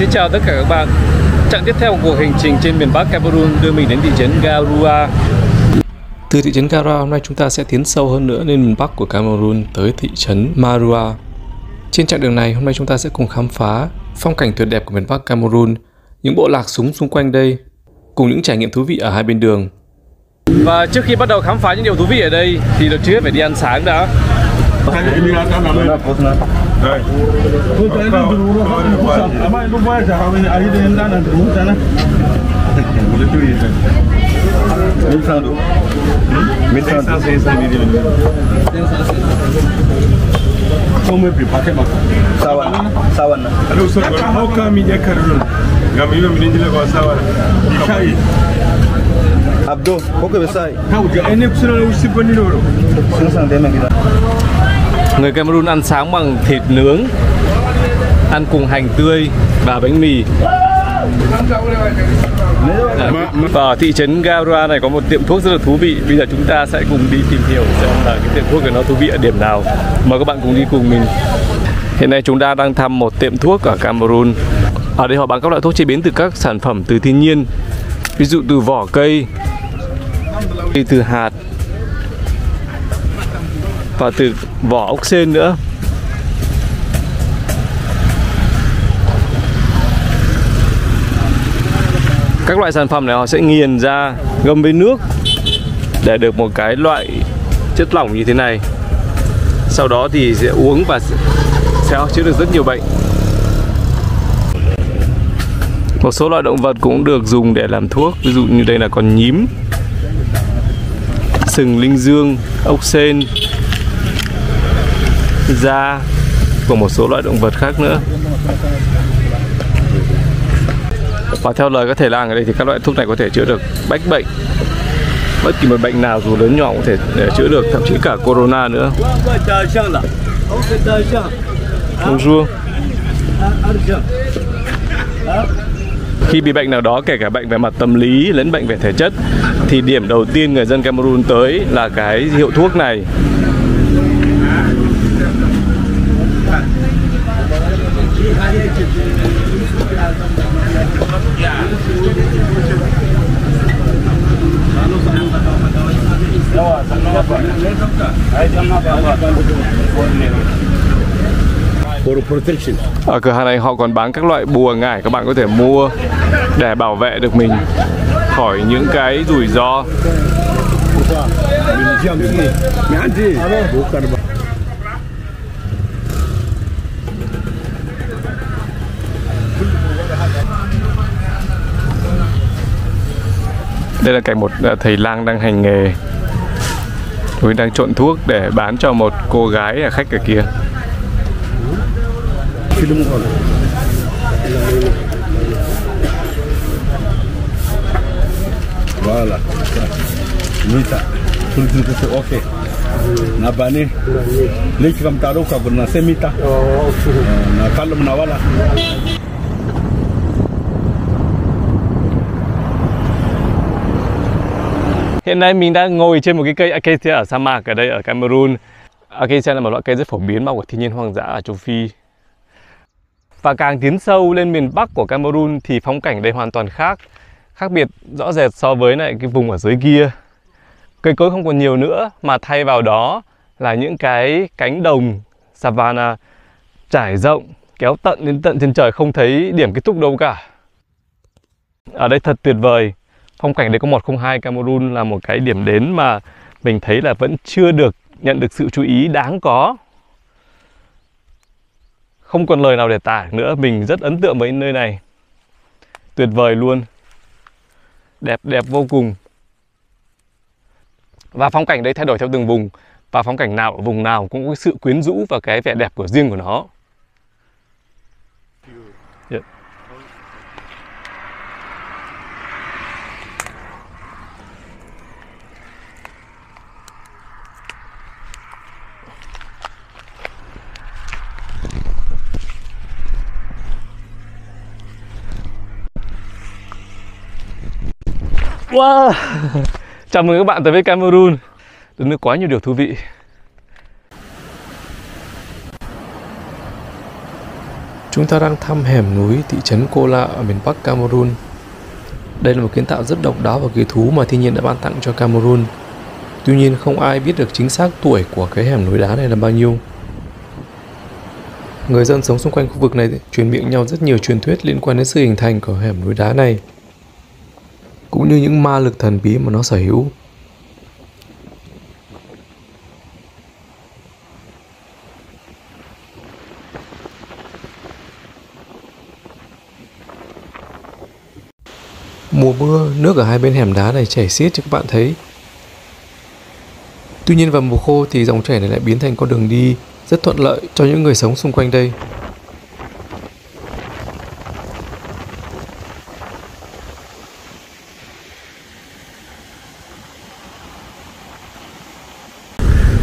Xin chào tất cả các bạn. Chặng tiếp theo của cuộc hành trình trên miền Bắc Cameroon đưa mình đến thị trấn Garoua. Từ thị trấn Garoua, hôm nay chúng ta sẽ tiến sâu hơn nữa lên miền Bắc của Cameroon tới thị trấn Maroua. Trên chặng đường này, hôm nay chúng ta sẽ cùng khám phá phong cảnh tuyệt đẹp của miền Bắc Cameroon, những bộ lạc súng xung quanh đây, cùng những trải nghiệm thú vị ở hai bên đường. Và trước khi bắt đầu khám phá những điều thú vị ở đây thì được trước hết phải đi ăn sáng đã. Abdo, kok besar? Người Cameroon ăn sáng bằng thịt nướng, ăn cùng hành tươi và bánh mì. Và ở thị trấn Garoua này có một tiệm thuốc rất là thú vị. Bây giờ chúng ta sẽ cùng đi tìm hiểu xem là cái tiệm thuốc này nó thú vị ở điểm nào. Mời các bạn cùng đi cùng mình. Hiện nay chúng ta đang thăm một tiệm thuốc ở Cameroon. Ở đây họ bán các loại thuốc chế biến từ các sản phẩm từ thiên nhiên, ví dụ từ vỏ cây, từ hạt và từ vỏ ốc sên nữa. Các loại sản phẩm này họ sẽ nghiền ra, ngâm với nước để được một cái loại chất lỏng như thế này. Sau đó thì sẽ uống và sẽ chữa được rất nhiều bệnh. Một số loại động vật cũng được dùng để làm thuốc, ví dụ như đây là con nhím, sừng linh dương, ốc sên, da và một số loại động vật khác nữa. Và theo lời các thầy lang ở đây thì các loại thuốc này có thể chữa được bách bệnh, bất kỳ một bệnh nào dù lớn nhỏ cũng thể chữa được, thậm chí cả corona nữa. Bonjour. Khi bị bệnh nào đó, kể cả bệnh về mặt tâm lý lẫn bệnh về thể chất, thì điểm đầu tiên người dân Cameroon tới là cái hiệu thuốc này. Ở cửa hàng này họ còn bán các loại bùa ngải, các bạn có thể mua để bảo vệ được mình khỏi những cái rủi ro. Đây là cảnh một thầy lang đang hành nghề. Tôi đang trộn thuốc để bán cho một cô gái khách ở kia. Voilà. Mita. Tulis oke. Nabani. Leki kam taro ka guna semita. Na kalum na wala. Hiện nay mình đang ngồi trên một cái cây acacia ở sa mạc ở đây ở Cameroon. Acacia là một loại cây rất phổ biến mọc ở thiên nhiên hoang dã ở châu Phi. Và càng tiến sâu lên miền Bắc của Cameroon thì phong cảnh đây hoàn toàn khác biệt rõ rệt so với lại cái vùng ở dưới kia. Cây cối không còn nhiều nữa mà thay vào đó là những cái cánh đồng savanna trải rộng kéo tận đến tận trên trời, không thấy điểm kết thúc đâu cả. Ở đây thật tuyệt vời. Phong cảnh đây có 102 Cameroon là một cái điểm đến mà mình thấy là vẫn chưa được nhận được sự chú ý đáng có. Không còn lời nào để tả nữa, mình rất ấn tượng với nơi này. Tuyệt vời luôn. Đẹp vô cùng. Và phong cảnh đây thay đổi theo từng vùng. Và phong cảnh nào ở vùng nào cũng có sự quyến rũ và cái vẻ đẹp của riêng của nó. Yeah. Wow. Chào mừng các bạn tới với Cameroon. Đất nước quá nhiều điều thú vị. Chúng ta đang thăm hẻm núi thị trấn Kola ở miền Bắc Cameroon. Đây là một kiến tạo rất độc đáo và kỳ thú mà thiên nhiên đã ban tặng cho Cameroon. Tuy nhiên không ai biết được chính xác tuổi của cái hẻm núi đá này là bao nhiêu. Người dân sống xung quanh khu vực này truyền miệng nhau rất nhiều truyền thuyết liên quan đến sự hình thành của hẻm núi đá này, cũng như những ma lực thần bí mà nó sở hữu. Mùa mưa, nước ở hai bên hẻm đá này chảy xiết cho các bạn thấy. Tuy nhiên vào mùa khô thì dòng chảy này lại biến thành con đường đi rất thuận lợi cho những người sống xung quanh đây.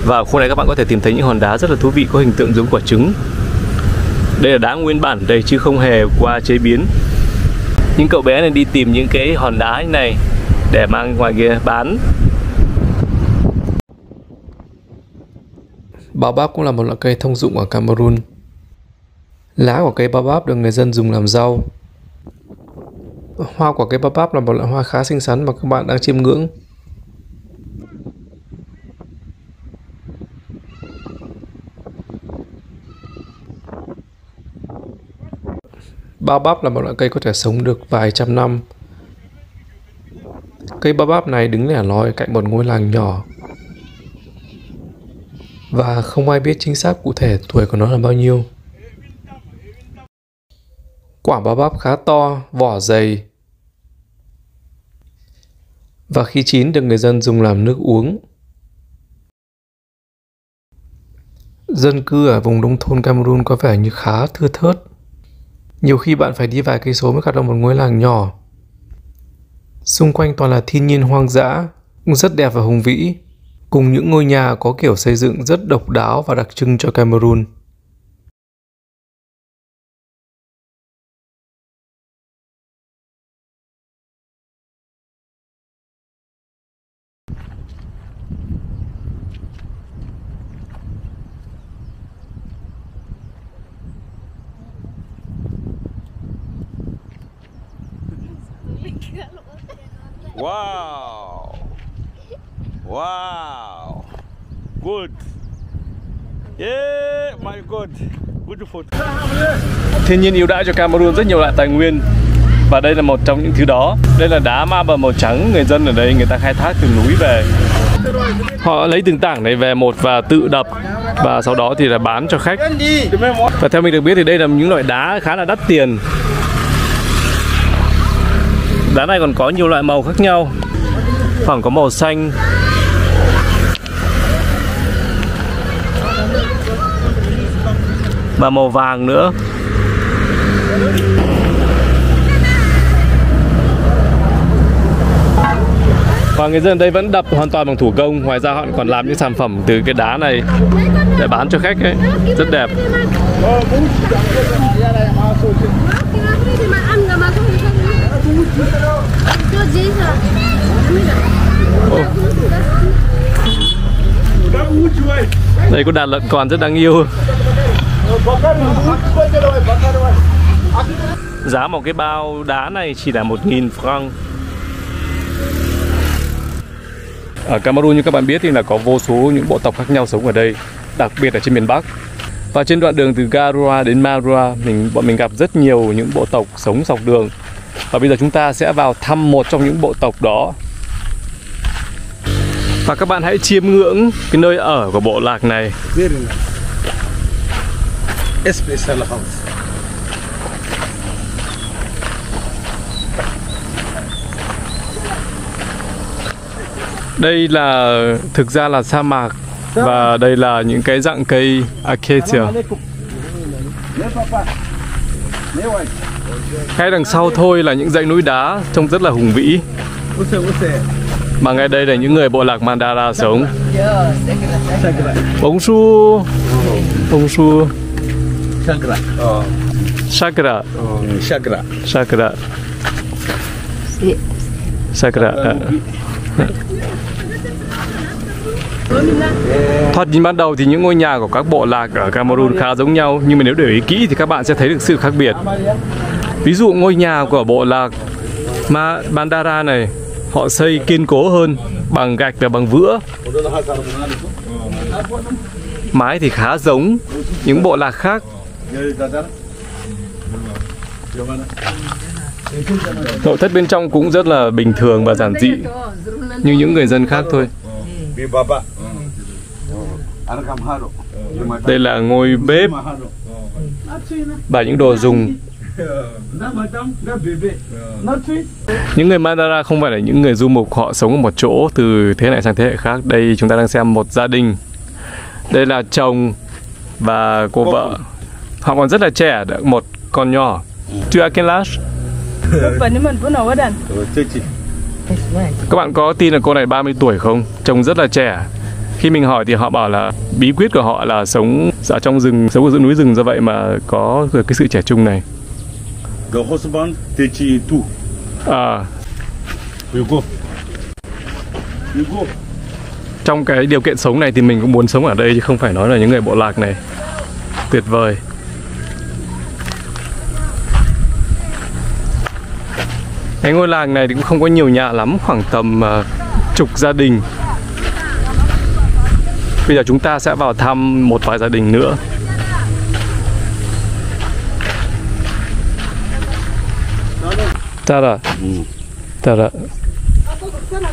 Và ở khu này các bạn có thể tìm thấy những hòn đá rất là thú vị có hình tượng giống quả trứng. Đây là đá nguyên bản đây chứ không hề qua chế biến. Những cậu bé này đi tìm những cái hòn đá như này để mang ngoài kia bán. Baobab cũng là một loại cây thông dụng ở Cameroon. Lá của cây Baobab được người dân dùng làm rau. Hoa của cây Baobab là một loại hoa khá xinh xắn mà các bạn đang chiêm ngưỡng. Baobab là một loại cây có thể sống được vài trăm năm. Cây Baobab này đứng lẻ loi cạnh một ngôi làng nhỏ. Và không ai biết chính xác cụ thể tuổi của nó là bao nhiêu. Quả Baobab khá to, vỏ dày. Và khi chín được người dân dùng làm nước uống. Dân cư ở vùng nông thôn Cameroon có vẻ như khá thưa thớt. Nhiều khi bạn phải đi vài cây số mới gặp được một ngôi làng nhỏ. Xung quanh toàn là thiên nhiên hoang dã, rất đẹp và hùng vĩ, cùng những ngôi nhà có kiểu xây dựng rất độc đáo và đặc trưng cho Cameroon. Wow! Wow! Good! Yeah! My God! Beautiful! Thiên nhiên ưu đãi cho Cameroon rất nhiều loại tài nguyên. Và đây là một trong những thứ đó. Đây là đá marble màu trắng. Người dân ở đây người ta khai thác từ núi về. Họ lấy từng tảng này về một và tự đập. Và sau đó thì là bán cho khách. Và theo mình được biết thì đây là những loại đá khá là đắt tiền. Đá này còn có nhiều loại màu khác nhau. Khoảng có màu xanh, và màu vàng nữa. Và người dân ở đây vẫn đập hoàn toàn bằng thủ công. Ngoài ra họ còn làm những sản phẩm từ cái đá này để bán cho khách ấy. Rất đẹp. Đây có đàn lợn con rất đáng yêu. Giá một cái bao đá này chỉ là 1.000 franc. Ở Cameroon như các bạn biết thì là có vô số những bộ tộc khác nhau sống ở đây, đặc biệt ở trên miền Bắc. Và trên đoạn đường từ Garoua đến Maroua, bọn mình gặp rất nhiều những bộ tộc sống dọc đường. Và bây giờ chúng ta sẽ vào thăm một trong những bộ tộc đó. Và các bạn hãy chiêm ngưỡng cái nơi ở của bộ lạc này. Đây là thực ra là sa mạc. Và đây là những cái dạng cây acacia. Ngay đằng sau thôi là những dãy núi đá trông rất là hùng vĩ. Mà ngay đây là những người bộ lạc Mandara sống. Bonjour. Bonjour. Chakra. Chakra. Chakra. Chakra. Thoạt nhìn ban đầu thì những ngôi nhà của các bộ lạc ở Cameroon khá giống nhau, nhưng mà nếu để ý kỹ thì các bạn sẽ thấy được sự khác biệt. Ví dụ ngôi nhà của bộ lạc Mandara này, họ xây kiên cố hơn bằng gạch và bằng vữa. Mái thì khá giống những bộ lạc khác. Nội thất bên trong cũng rất là bình thường và giản dị như những người dân khác thôi. Đây là ngôi bếp và những đồ dùng. Những người Mandara không phải là những người du mục, họ sống ở một chỗ từ thế này sang thế hệ khác. Đây chúng ta đang xem một gia đình. Đây là chồng và cô vợ. Họ còn rất là trẻ, một con nhỏ. Tu as quel âge? Các bạn có tin là cô này 30 tuổi không? Trông rất là trẻ. Khi mình hỏi thì họ bảo là bí quyết của họ là sống ở trong rừng, sống ở giữa núi rừng, do vậy mà có được cái sự trẻ trung này. The husband teach you too. You go. Trong cái điều kiện sống này thì mình cũng muốn sống ở đây chứ không phải nói là những người bộ lạc này. Tuyệt vời. Cái ngôi làng này thì cũng không có nhiều nhà lắm, khoảng tầm chục gia đình. Bây giờ chúng ta sẽ vào thăm một vài gia đình nữa. Tara. Tara.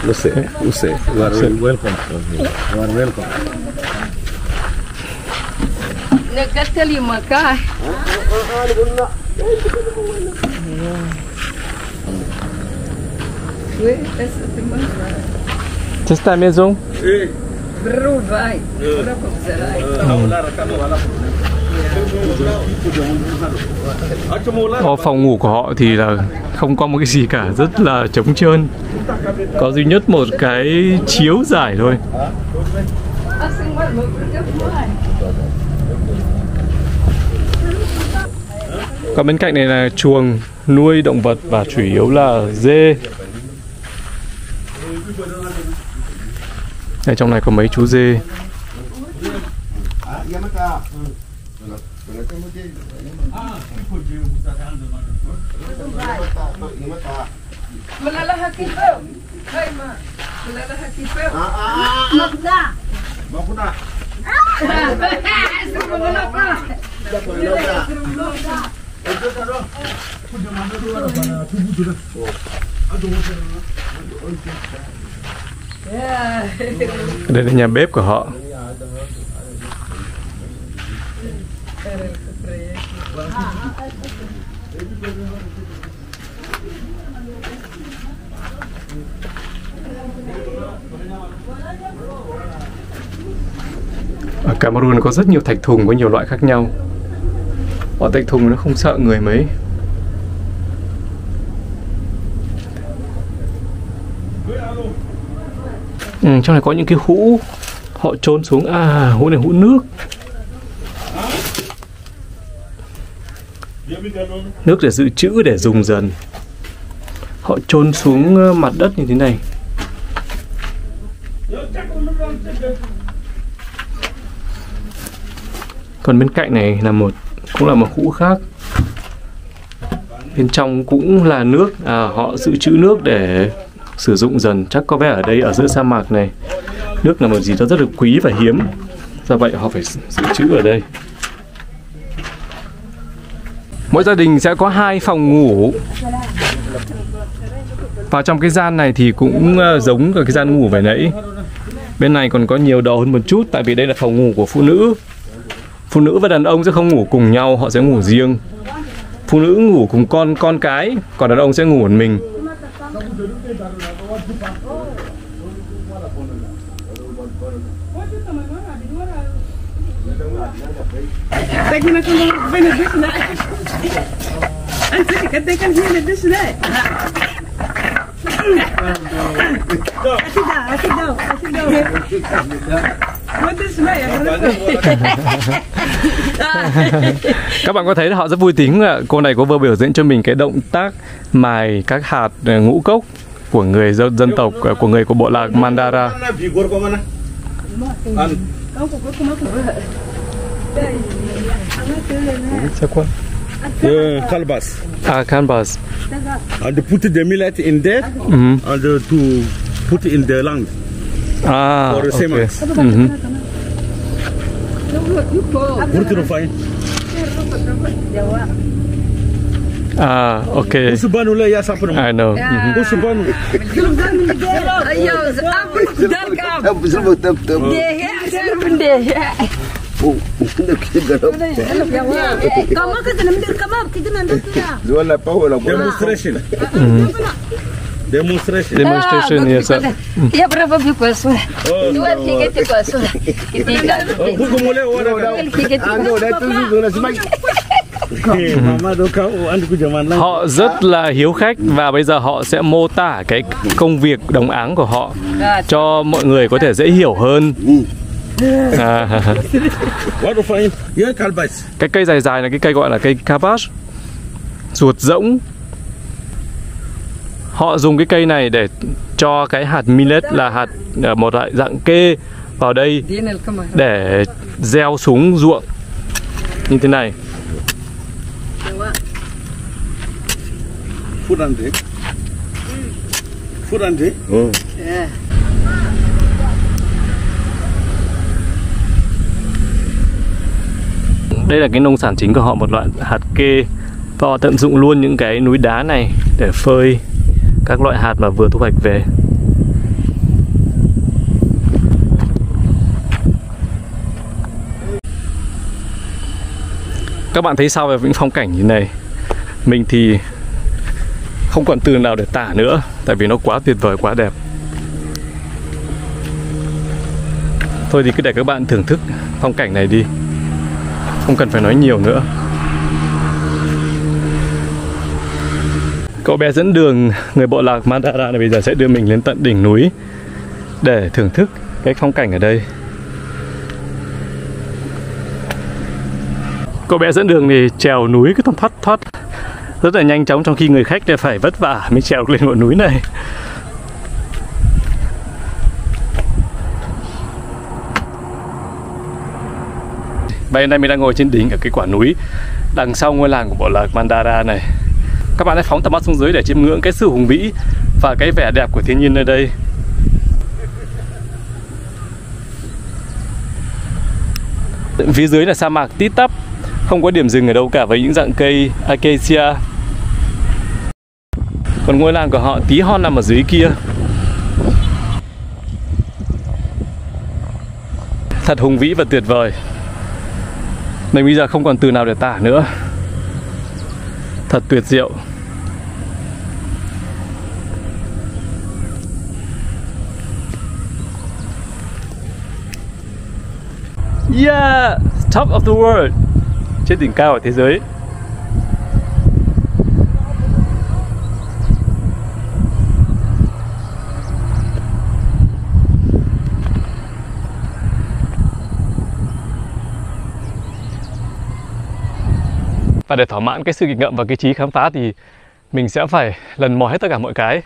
You are welcome. You are welcome. C'est ta maison? Phòng ngủ của họ thì là không có một cái gì cả, rất là trống trơn. Có duy nhất một cái chiếu dài thôi. Còn bên cạnh này là chuồng nuôi động vật và chủ yếu là dê. Đây, trong này có mấy chú dê. Đây là nhà bếp của họ. Ở Cameroon có rất nhiều thạch thùng có nhiều loại khác nhau. Bọn thạch thùng nó không sợ người mấy. Trong này có những cái hũ họ chôn xuống. Hũ này hũ nước. Nước để dự trữ, để dùng dần. Họ chôn xuống mặt đất như thế này. Còn bên cạnh này là cũng là một hũ khác. Bên trong cũng là nước. Họ dự trữ nước để sử dụng dần. Chắc có vẻ ở đây, ở giữa sa mạc này, nước là một gì đó rất là quý và hiếm, do vậy họ phải dự trữ ở đây. Mỗi gia đình sẽ có 2 phòng ngủ. Và trong cái gian này thì cũng giống cái gian ngủ vừa nãy. Bên này còn có nhiều đồ hơn một chút, tại vì đây là phòng ngủ của phụ nữ. Phụ nữ và đàn ông sẽ không ngủ cùng nhau, họ sẽ ngủ riêng. Phụ nữ ngủ cùng con cái, còn đàn ông sẽ ngủ một mình. Các bạn có thấy là họ rất vui tính. Cô này có vừa biểu diễn cho mình cái động tác mài các hạt ngũ cốc của người dân tộc, của người của bộ lạc Mandara. Ăn. C'est quoi? Kalbas. Ah, canvas. And put the millet in there and to put in the land Ah, for the okay. semans. Put it fine. Ah, okay. Usubanu le ya sapro. I know. Usubanu. Demonstration. Demonstration, yes. Я права бикосу. Дуа фигете косу. Hukumule ora. Họ rất là hiếu khách và bây giờ họ sẽ mô tả cái công việc đồng áng của họ cho mọi người có thể dễ hiểu hơn. Cái cây dài dài là cái cây gọi là cây kabash, ruột rỗng. Họ dùng cái cây này để cho cái hạt millet là hạt một loại dạng kê vào đây để gieo xuống ruộng như thế này. Đây là cái nông sản chính của họ, một loại hạt kê. Và họ tận dụng luôn những cái núi đá này để phơi các loại hạt mà vừa thu hoạch về. Các bạn thấy sao về những phong cảnh như này? Mình thì không còn từ nào để tả nữa, tại vì nó quá tuyệt vời, quá đẹp. Thôi thì cứ để các bạn thưởng thức phong cảnh này đi, không cần phải nói nhiều nữa. Cậu bé dẫn đường người bộ lạc Mandara này bây giờ sẽ đưa mình lên tận đỉnh núi để thưởng thức cái phong cảnh ở đây. Cậu bé dẫn đường thì trèo núi cứ thoăn thoắt rất là nhanh chóng, trong khi người khách thì phải vất vả mới trèo lên ngọn núi này. Và hiện nay mình đang ngồi trên đỉnh ở cái quả núi đằng sau ngôi làng của bộ lạc Mandara này. Các bạn hãy phóng tầm mắt xuống dưới để chiêm ngưỡng cái sự hùng vĩ và cái vẻ đẹp của thiên nhiên nơi đây. Phía dưới là sa mạc tít tắp, không có điểm dừng ở đâu cả với những dạng cây acacia. Còn ngôi làng của họ tí hon nằm ở dưới kia. Thật hùng vĩ và tuyệt vời. Mình bây giờ không còn từ nào để tả nữa. Thật tuyệt diệu. Yeah, top of the world. Trên đỉnh cao ở thế giới. Và để thỏa mãn cái sự nghịch ngợm và cái trí khám phá thì mình sẽ phải lần mò hết tất cả mọi cái.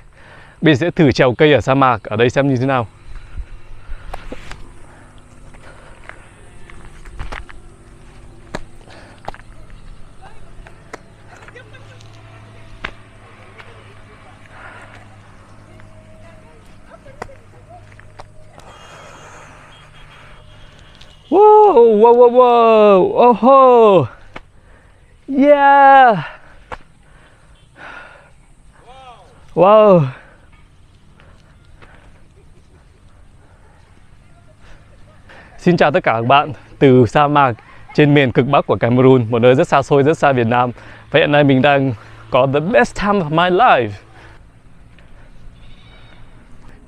Bây giờ sẽ thử trèo cây ở sa mạc ở đây xem như thế nào. Whoa, whoa, whoa, whoa, oh, yeah, wow. Xin chào tất cả các bạn từ sa mạc trên miền cực Bắc của Cameroon, một nơi rất xa xôi, rất xa Việt Nam. Và hiện nay mình đang có the best time of my life.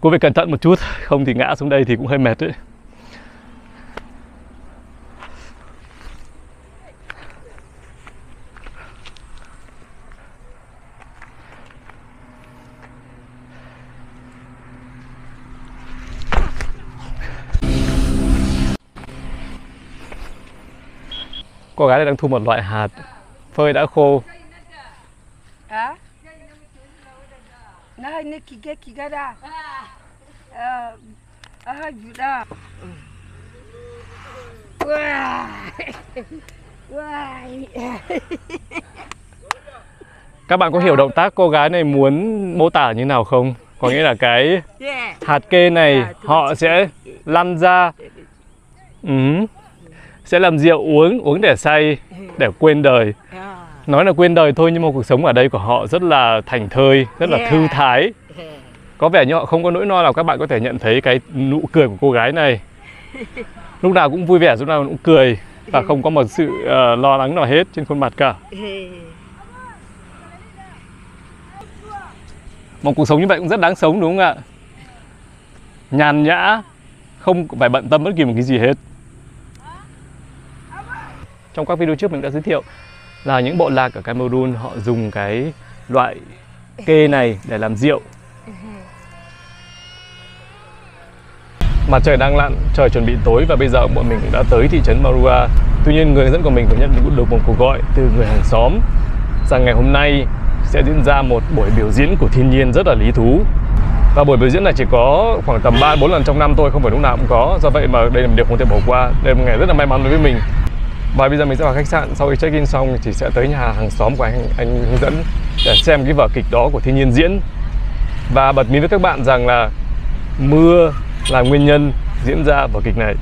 Cô phải cẩn thận một chút, không thì ngã xuống đây thì cũng hơi mệt đấy. Cô gái này đang thu một loại hạt phơi đã khô. Các bạn có hiểu động tác cô gái này muốn mô tả như nào không? Có nghĩa là cái hạt kê này họ sẽ lăn ra, sẽ làm rượu uống để say, để quên đời. Nói là quên đời thôi nhưng mà cuộc sống ở đây của họ rất là thảnh thơi, rất là thư thái. Có vẻ như họ không có nỗi lo nào. Các bạn có thể nhận thấy cái nụ cười của cô gái này. Lúc nào cũng vui vẻ, lúc nào cũng cười. Và không có một sự lo lắng nào hết trên khuôn mặt cả. Một cuộc sống như vậy cũng rất đáng sống đúng không ạ? Nhàn nhã, không phải bận tâm bất kỳ một cái gì hết. Trong các video trước mình đã giới thiệu là những bộ lạc ở Cameroon họ dùng cái loại kê này để làm rượu. Mặt trời đang lặn, trời chuẩn bị tối và bây giờ bọn mình cũng đã tới thị trấn Marua. Tuy nhiên người dẫn của mình cũng nhận được một cuộc gọi từ người hàng xóm rằng ngày hôm nay sẽ diễn ra một buổi biểu diễn của thiên nhiên rất là lý thú. Và buổi biểu diễn này chỉ có khoảng tầm 3-4 lần trong năm thôi, không phải lúc nào cũng có. Do vậy mà đây là một điều không thể bỏ qua. Đây là một ngày rất là may mắn đối với mình. Và bây giờ mình sẽ vào khách sạn, sau khi check in xong thì sẽ tới nhà hàng xóm của anh hướng dẫn để xem cái vở kịch đó của thiên nhiên diễn. Và bật mí với các bạn rằng là mưa là nguyên nhân diễn ra vở kịch này.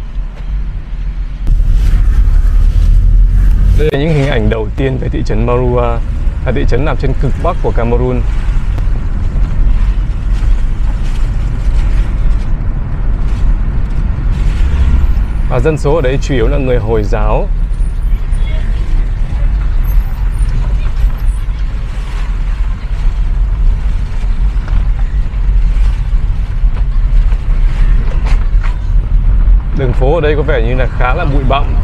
Đây là những hình ảnh đầu tiên về thị trấn Marua, là thị trấn nằm trên cực bắc của Cameroon. Và dân số ở đây chủ yếu là người Hồi giáo. Đường phố ở đây có vẻ như là khá là bụi bặm.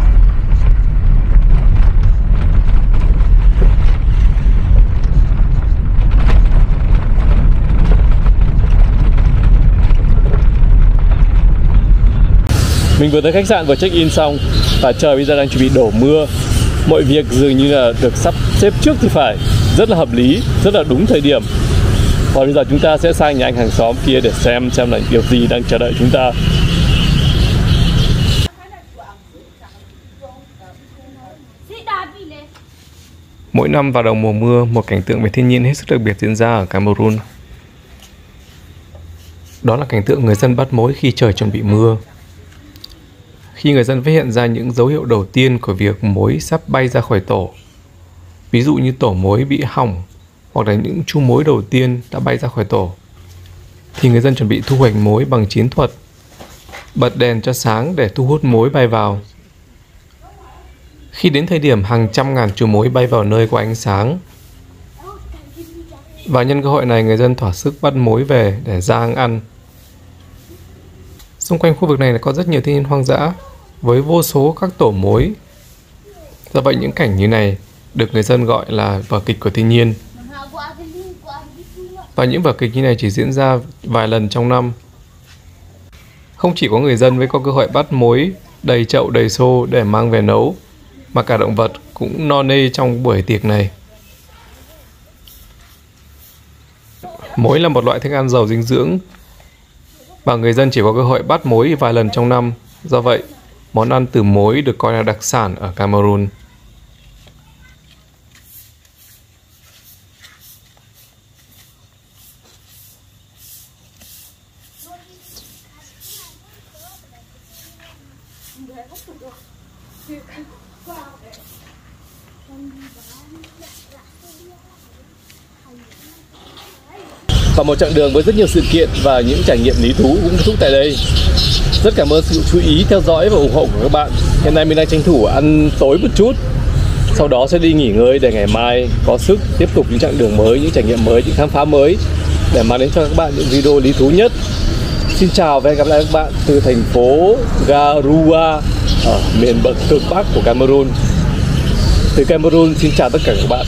Mình vừa tới khách sạn vừa check in xong và trời bây giờ đang chuẩn bị đổ mưa. Mọi việc dường như là được sắp xếp trước thì phải. Rất là hợp lý, rất là đúng thời điểm. Và bây giờ chúng ta sẽ sang nhà anh hàng xóm kia để xem là điều gì đang chờ đợi chúng ta. Mỗi năm vào đầu mùa mưa, một cảnh tượng về thiên nhiên hết sức đặc biệt diễn ra ở Cameroon. Đó là cảnh tượng người dân bắt mối khi trời chuẩn bị mưa. Khi người dân phát hiện ra những dấu hiệu đầu tiên của việc mối sắp bay ra khỏi tổ, ví dụ như tổ mối bị hỏng hoặc là những chu mối đầu tiên đã bay ra khỏi tổ, thì người dân chuẩn bị thu hoạch mối bằng chiến thuật, bật đèn cho sáng để thu hút mối bay vào. Khi đến thời điểm hàng trăm ngàn chú mối bay vào nơi có ánh sáng, và nhân cơ hội này người dân thỏa sức bắt mối về để rang ăn. Xung quanh khu vực này có rất nhiều thiên nhiên hoang dã với vô số các tổ mối. Do vậy những cảnh như này được người dân gọi là vở kịch của thiên nhiên. Và những vở kịch như này chỉ diễn ra vài lần trong năm. Không chỉ có người dân mới có cơ hội bắt mối đầy chậu đầy xô để mang về nấu, mà cả động vật cũng no nê trong buổi tiệc này. Mối là một loại thức ăn giàu dinh dưỡng và người dân chỉ có cơ hội bắt mối vài lần trong năm. Do vậy, món ăn từ mối được coi là đặc sản ở Cameroon. Và một chặng đường với rất nhiều sự kiện và những trải nghiệm lý thú cũng kết thúc tại đây. Rất cảm ơn sự chú ý, theo dõi và ủng hộ của các bạn. Hiện nay mình đang tranh thủ ăn tối một chút, sau đó sẽ đi nghỉ ngơi để ngày mai có sức tiếp tục những chặng đường mới, những trải nghiệm mới, những khám phá mới để mang đến cho các bạn những video lý thú nhất. Xin chào và hẹn gặp lại các bạn từ thành phố Garua ở miền cực bắc của Cameroon. Từ Cameroon xin chào tất cả các bạn.